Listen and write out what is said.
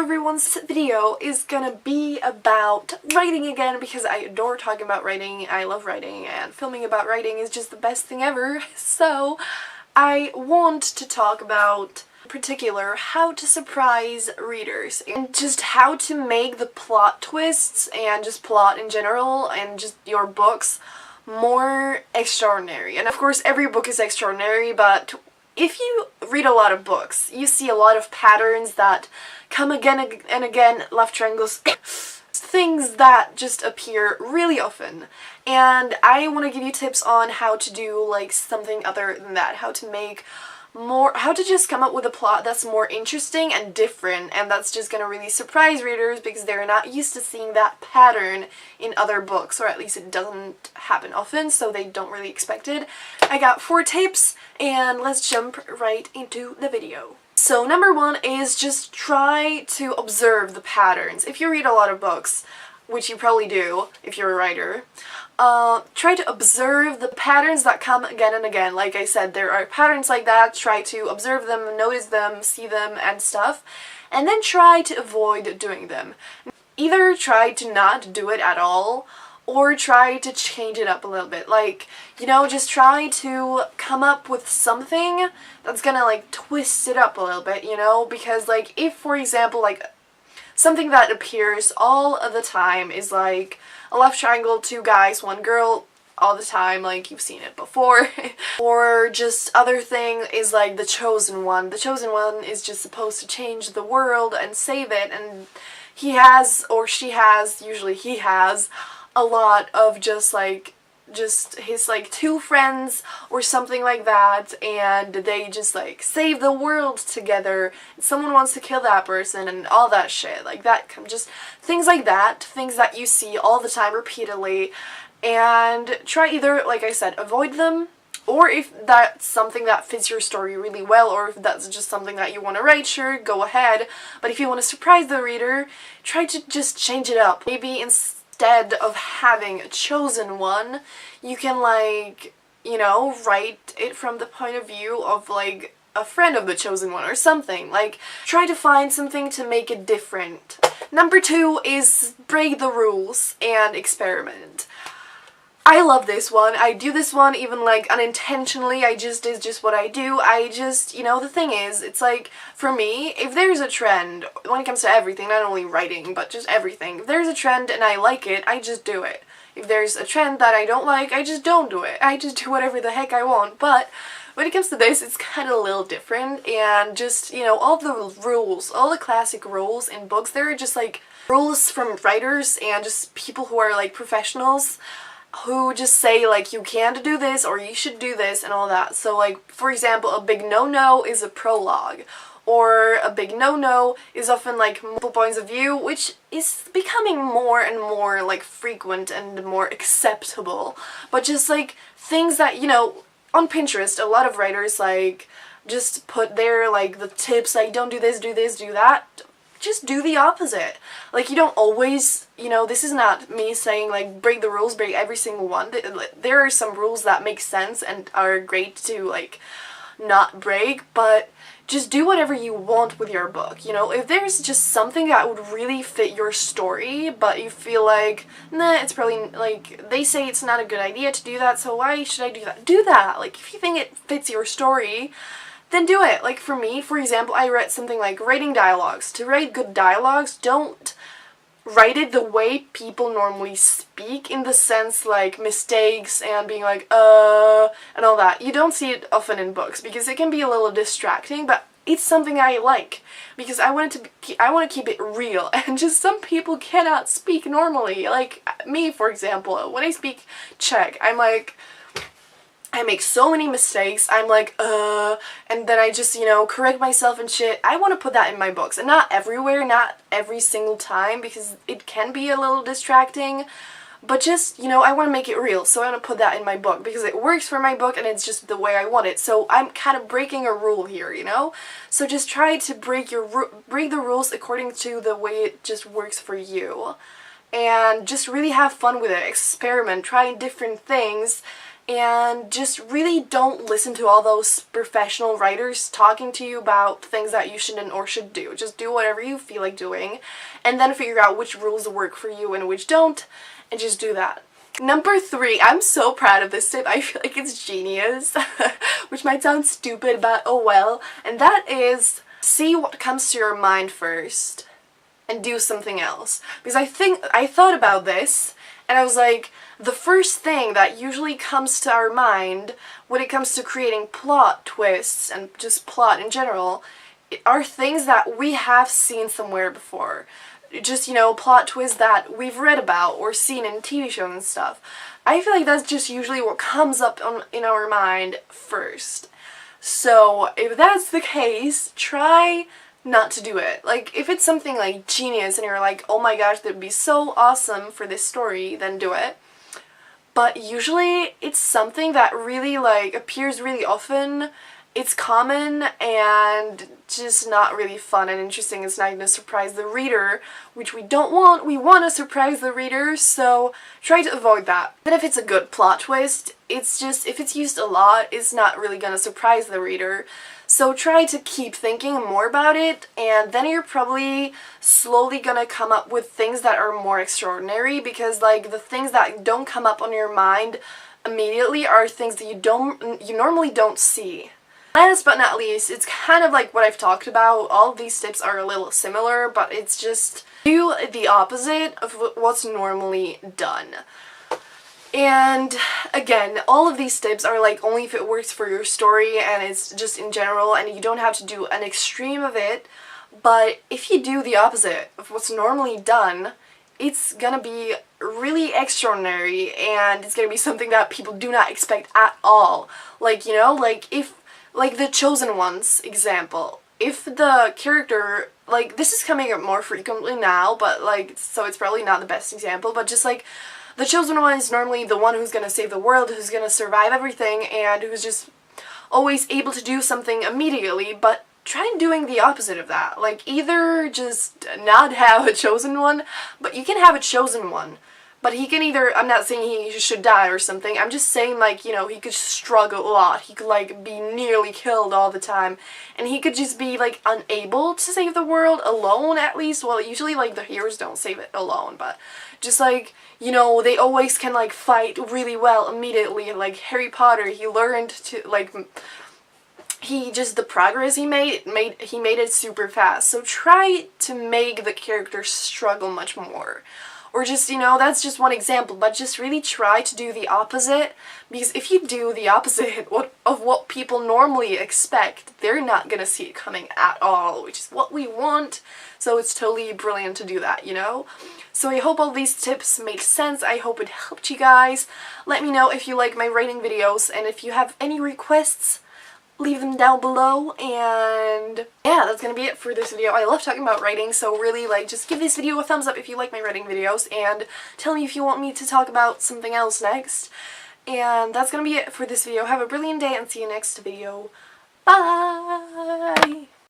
everyone's video is gonna be about writing again because I adore talking about writing. I love writing and filming about writing is just the best thing ever. So I want to talk about in particular how to surprise readers and just how to make the plot twists and just plot in general and just your books more extraordinary. And of course every book is extraordinary, but if you read a lot of books, you see a lot of patterns that come again and again, love triangles, things that just appear really often. And I want to give you tips on how to do like something other than that, how to just come up with a plot that's more interesting and different, and that's just gonna really surprise readers because they're not used to seeing that pattern in other books, or at least it doesn't happen often, so they don't really expect it. I got 4 tips, and let's jump right into the video. So number 1 is just try to observe the patterns. If you read a lot of books, which you probably do if you're a writer, try to observe the patterns that come again and again. Like I said, there are patterns like that. Try to observe them, notice them, see them and stuff, and then try to avoid doing them. Either try to not do it at all, or try to change it up a little bit. Like, you know, just try to come up with something that's gonna like twist it up a little bit, you know, because like if, for example, like something that appears all of the time is like a love triangle, 2 guys, 1 girl, all the time, like you've seen it before. Or just other thing is like the chosen one. The chosen one is just supposed to change the world and save it, and he has, or she has, usually he has, a lot of just his like 2 friends or something like that, and they just like save the world together. Someone wants to kill that person and all that shit like that. Just things like that, things that you see all the time repeatedly, and try either, like I said, avoid them, or if that's something that fits your story really well, or if that's just something that you want to write, sure, go ahead. But if you want to surprise the reader, try to just change it up. Maybe instead of having a chosen one, you can, like, you know, write it from the point of view of like a friend of the chosen one or something. Like, try to find something to make it different. Number 2 is break the rules and experiment. I love this one. I do this one even like unintentionally. It's just what I do. You know, the thing is, it's like, for me, if there's a trend, when it comes to everything, not only writing, but just everything, if there's a trend and I like it, I just do it. If there's a trend that I don't like, I just don't do it. I just do whatever the heck I want. But when it comes to this, it's kind of a little different, and just, you know, all the rules, all the classic rules in books, they're just like rules from writers and just people who are like professionals, who just say like you can't do this or you should do this and all that. So like, for example, a big no-no is a prologue, or a big no-no is often like multiple points of view, which is becoming more and more like frequent and more acceptable. But just like things that, you know, on Pinterest a lot of writers like just put their like the tips like don't do this, do this, do that. Just do the opposite. Like, you don't always, you know, this is not me saying like break the rules, break every single one. There are some rules that make sense and are great to like not break, but just do whatever you want with your book. You know, if there's just something that would really fit your story, but you feel like, nah, it's probably, like, they say it's not a good idea to do that, so why should I do that? Do that! Like, if you think it fits your story, then do it. Like, for me, for example, I read something like writing dialogues. To write good dialogues, don't write it the way people normally speak, in the sense like mistakes and being like and all that. You don't see it often in books because it can be a little distracting, but it's something I like because I want to keep it real, and just some people cannot speak normally. Like me, for example, when I speak Czech, I'm like, I make so many mistakes, I'm like, and then I just, you know, correct myself and shit. I want to put that in my books, and not everywhere, not every single time, because it can be a little distracting, but just, you know, I want to make it real, so I want to put that in my book, because it works for my book, and it's just the way I want it, so I'm kind of breaking a rule here, you know? So just try to break the rules according to the way it just works for you, and just really have fun with it, experiment, try different things, and just really don't listen to all those professional writers talking to you about things that you shouldn't or should do. Just do whatever you feel like doing, and then figure out which rules work for you and which don't, and just do that. Number 3, I'm so proud of this tip. I feel like it's genius, which might sound stupid, but oh well. And that is, see what comes to your mind first and do something else. Because I thought about this, and I was like, the first thing that usually comes to our mind when it comes to creating plot twists and just plot in general are things that we have seen somewhere before. Just, you know, plot twists that we've read about or seen in TV shows and stuff. I feel like that's just usually what comes up in our mind first. So if that's the case, try not to do it. Like, if it's something like genius and you're like, oh my gosh, that'd be so awesome for this story, then do it. But usually it's something that really like appears really often. It's common and just not really fun and interesting. It's not going to surprise the reader, which we don't want. We want to surprise the reader, so try to avoid that. But if it's a good plot twist, it's just, if it's used a lot, it's not really going to surprise the reader. So try to keep thinking more about it, and then you're probably slowly going to come up with things that are more extraordinary, because like the things that don't come up on your mind immediately are things that you normally don't see. Last but not least, it's kind of like what I've talked about. All of these tips are a little similar, but it's just do the opposite of what's normally done. And again, all of these tips are like only if it works for your story and it's just in general, and you don't have to do an extreme of it. But if you do the opposite of what's normally done, it's gonna be really extraordinary, and it's gonna be something that people do not expect at all. Like, you know, like the Chosen Ones example. If the character, like, this is coming up more frequently now, but like, so it's probably not the best example, but just like, the Chosen One is normally the one who's gonna save the world, who's gonna survive everything, and who's just always able to do something immediately, but try doing the opposite of that. Like, either just not have a Chosen One, but you can have a Chosen One. But he can either, I'm not saying he should die or something, I'm just saying, like, you know, he could struggle a lot, he could, like, be nearly killed all the time, and he could just be, like, unable to save the world alone, at least. Well, usually, like, the heroes don't save it alone, but just, like, you know, they always can, like, fight really well immediately. Like, Harry Potter, he learned to, like, the progress he made it super fast. So try to make the character struggle much more. Or just, you know, that's just one example, but just really try to do the opposite, because if you do the opposite of what people normally expect, they're not gonna see it coming at all, which is what we want, so it's totally brilliant to do that, you know? So I hope all these tips make sense, I hope it helped you guys. Let me know if you like my writing videos, and if you have any requests, leave them down below. And yeah, that's gonna be it for this video. I love talking about writing, so really, like, just give this video a thumbs up if you like my writing videos, and tell me if you want me to talk about something else next. And that's gonna be it for this video. Have a brilliant day and see you next video. Bye!